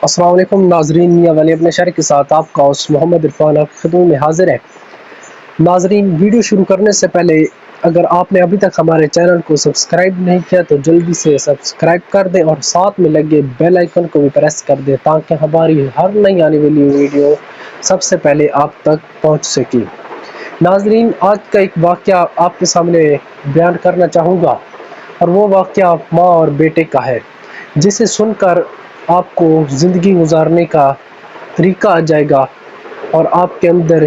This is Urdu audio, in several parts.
السلام علیکم ناظرین، میاں ولی اپنے شہر کے ساتھ آپ کا ہوسٹ محمد عرفان آپ کی خدمت میں حاضر ہے۔ ناظرین، ویڈیو شروع کرنے سے پہلے اگر آپ نے ابھی تک ہمارے چینل کو سبسکرائب نہیں کیا تو جلدی سے سبسکرائب کر دیں اور ساتھ میں لگے بیل آئیکن کو بھی پریس کر دیں تاکہ ہماری ہر نئی آنے والی ویڈیو سب سے پہلے آپ تک پہنچ سکے۔ ناظرین، آج کا ایک واقعہ آپ کے سامنے بیان کرنا چاہوں گا، اور وہ واقعہ ماں اور بیٹے کا ہے، جسے سن کر آپ کو زندگی گزارنے کا طریقہ آ جائے گا اور آپ کے اندر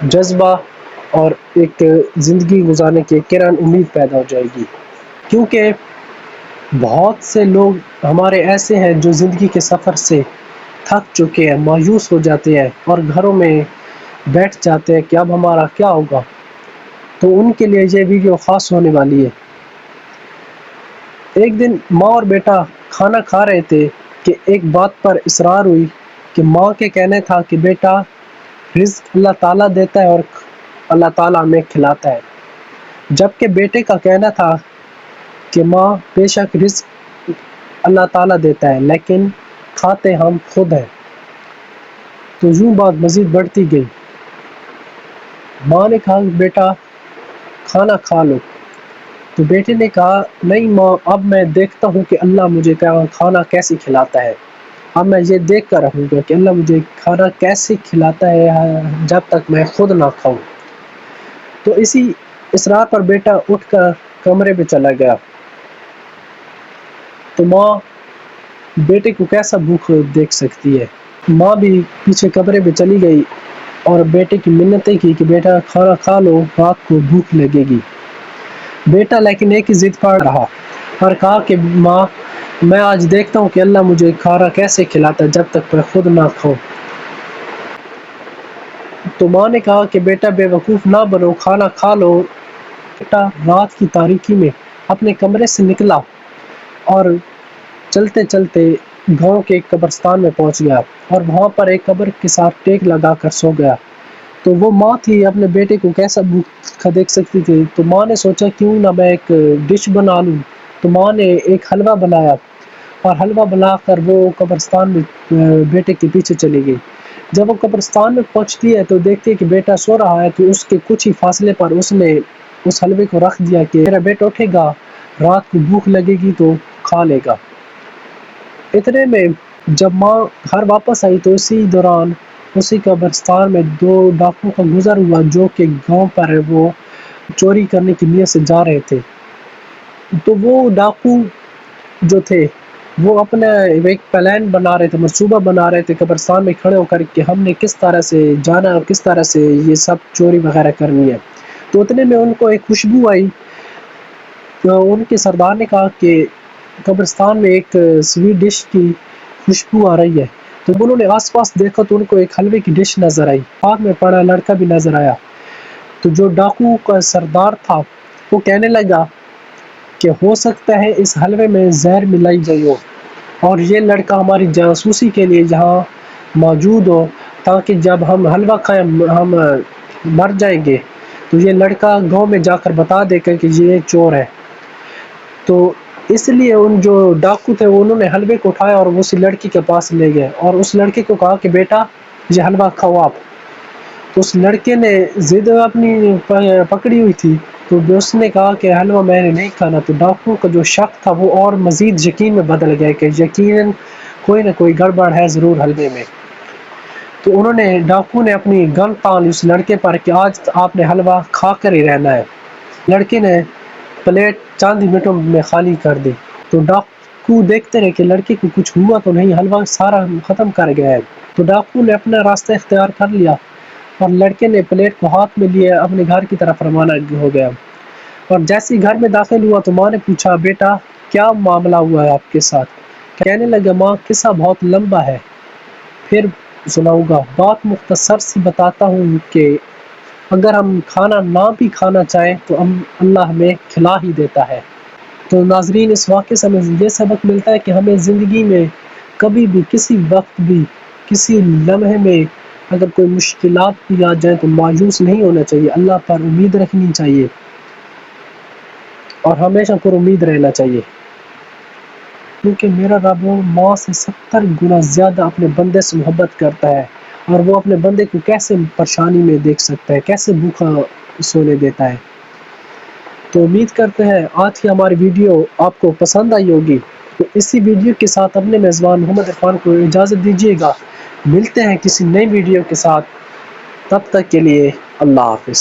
جذبہ اور ایک زندگی گزارنے کی کرن امید پیدا ہو جائے گی۔ کیونکہ بہت سے لوگ ہمارے ایسے ہیں جو زندگی کے سفر سے تھک چکے ہیں، مایوس ہو جاتے ہیں اور گھروں میں بیٹھ جاتے ہیں کہ اب ہمارا کیا ہوگا۔ تو ان کے لیے یہ ویڈیو خاص ہونے والی ہے۔ ایک دن ماں اور بیٹا کھانا کھا رہے تھے کہ ایک بات پر اصرار ہوئی کہ ماں کے کہنے تھا کہ بیٹا، رزق اللہ تعالیٰ دیتا ہے اور اللہ تعالیٰ ہمیں کھلاتا ہے، جبکہ بیٹے کا کہنا تھا کہ ماں، بے شک رزق اللہ تعالیٰ دیتا ہے لیکن کھاتے ہم خود ہیں۔ تو یوں بات مزید بڑھتی گئی۔ ماں نے کہا بیٹا کھانا کھا لو، تو بیٹے نے کہا نہیں ماں، اب میں دیکھتا ہوں کہ اللہ مجھے کھانا کیسے کھلاتا ہے، اب میں یہ دیکھ کر رہوں گا کہ اللہ مجھے کھانا کیسے کھلاتا ہے جب تک میں خود نہ کھاؤں۔ تو اسی اصرار پر بیٹا اٹھ کر کمرے میں چلا گیا۔ تو ماں بیٹے کو کیسا بھوک دیکھ سکتی ہے؟ ماں بھی پیچھے کمرے میں چلی گئی اور بیٹے کی منتیں کی کہ بیٹا کھانا کھا لو، رات کو بھوک لگے گی۔ بیٹا لیکن ایک ہی ضد پڑ رہا اور کہا کہ ماں، میں آج دیکھتا ہوں کہ اللہ مجھے کھانا کیسے کھلاتا ہے جب تک میں خود نہ کھاؤں۔ تو ماں نے کہا کہ بیٹا بے وقوف نہ بنو، کھانا کھا لو۔ بیٹا رات کی تاریکی میں اپنے کمرے سے نکلا اور چلتے چلتے گاؤں کے ایک قبرستان میں پہنچ گیا اور وہاں پر ایک قبر کے ساتھ ٹیک لگا کر سو گیا۔ تو وہ ماں تھی، اپنے بیٹے کو کیسا بھوکا دیکھ سکتی تھی، تو ماں نے سوچا کیوں نہ میں ایک ڈش بنا لوں۔ تو ماں نے ایک حلوہ بنایا اور حلوہ بنا کر وہ قبرستان میں بیٹے کے پیچھے چلی گئی۔ جب وہ قبرستان میں پہنچتی ہے تو دیکھتی ہے کہ بیٹا سو رہا ہے، تو اس کے کچھ ہی فاصلے پر اس نے اس حلوے کو رکھ دیا کہ میرا بیٹا اٹھے گا، رات کو بھوک لگے گی تو کھا لے گا۔ اتنے میں جب ماں گھر واپس آئی تو اسی دوران اسی قبرستان میں دو ڈاکوؤں کا گزر ہوا جو کہ گاؤں پر وہ چوری کرنے کی نیت سے جا رہے تھے۔ تو وہ ڈاکو جو تھے وہ اپنا ایک پلان بنا رہے تھے، منصوبہ بنا رہے تھے قبرستان میں کھڑے ہو کر کہ ہم نے کس طرح سے جانا اور کس طرح سے یہ سب چوری وغیرہ کرنی ہے۔ تو اتنے میں ان کو ایک خوشبو آئی، تو ان کے سردار نے کہا کہ قبرستان میں ایک سویٹ ڈش کی خوشبو آ رہی ہے۔ تو انہوں نے آس پاس دیکھا تو ان کو ایک حلوے کی ڈش نظر آئی، ہاتھ میں پڑا لڑکا بھی نظر آیا۔ تو جو ڈاکو کا سردار تھا وہ کہنے لگا کہ ہو سکتا ہے اس حلوے میں زہر ملائی گئی ہو اور یہ لڑکا ہماری جاسوسی کے لیے یہاں موجود ہو، تاکہ جب ہم حلوہ کھائیں ہم مر جائیں گے تو یہ لڑکا گاؤں میں جا کر بتا دے کہ یہ چور ہے۔ تو اس لیے ان جو ڈاکو تھے انہوں نے حلوے کو اٹھایا اور اسی لڑکی کے پاس لے گئے اور اس لڑکے کو کہا کہ بیٹا یہ حلوہ کھاؤ آپ۔ تو اس لڑکے نے ضد اپنی پکڑی ہوئی تھی، تو اس نے کہا کہ حلوہ میں نے نہیں کھانا۔ تو ڈاکو کا جو شک تھا وہ اور مزید یقین میں بدل گیا کہ یقیناً کوئی نہ کوئی گڑبڑ ہے ضرور حلوے میں۔ تو انہوں نے ڈاکو نے اپنی گن تان لی اس لڑکے پر کہ آج آپ نے حلوہ کھا کر ہی رہنا ہے۔ لڑکے نے پلیٹ چند ہی منٹوں میں خالی کر دی۔ تو ڈاکو دیکھتے رہے کہ لڑکے کو کچھ ہوا تو نہیں، حلوہ سارا ختم کر گیا ہے۔ تو ڈاکو نے اپنا راستہ اختیار کر لیا اور لڑکے نے پلیٹ کو ہاتھ میں لیے اپنے گھر کی طرف روانہ ہو گیا۔ اور جیسے ہی گھر میں داخل ہوا تو ماں نے پوچھا بیٹا کیا معاملہ ہوا ہے آپ کے ساتھ؟ کہنے لگا ماں قصہ بہت لمبا ہے، پھر سناؤں گا، بات مختصر سی بتاتا ہوں کہ اگر ہم کھانا نہ بھی کھانا چاہیں تو اللہ ہمیں کھلا ہی دیتا ہے۔ تو ناظرین، اس واقعے سے ہمیں یہ سبق ملتا ہے کہ ہمیں زندگی میں کبھی بھی کسی وقت بھی کسی لمحے میں اگر کوئی مشکلات بھی آ جائیں تو مایوس نہیں ہونا چاہیے، اللہ پر امید رکھنی چاہیے اور ہمیشہ پر امید رہنا چاہیے۔ کیونکہ میرا رب ماں سے 70 گنا زیادہ اپنے بندے سے محبت کرتا ہے، اور وہ اپنے بندے کو کیسے پریشانی میں دیکھ سکتا ہے، کیسے بھوکا سونے دیتا ہے۔ تو امید کرتے ہیں آج کی ہماری ویڈیو آپ کو پسند آئی ہوگی۔ تو اسی ویڈیو کے ساتھ اپنے میزبان محمد عرفان کو اجازت دیجیے گا، ملتے ہیں کسی نئی ویڈیو کے ساتھ، تب تک کے لیے اللہ حافظ۔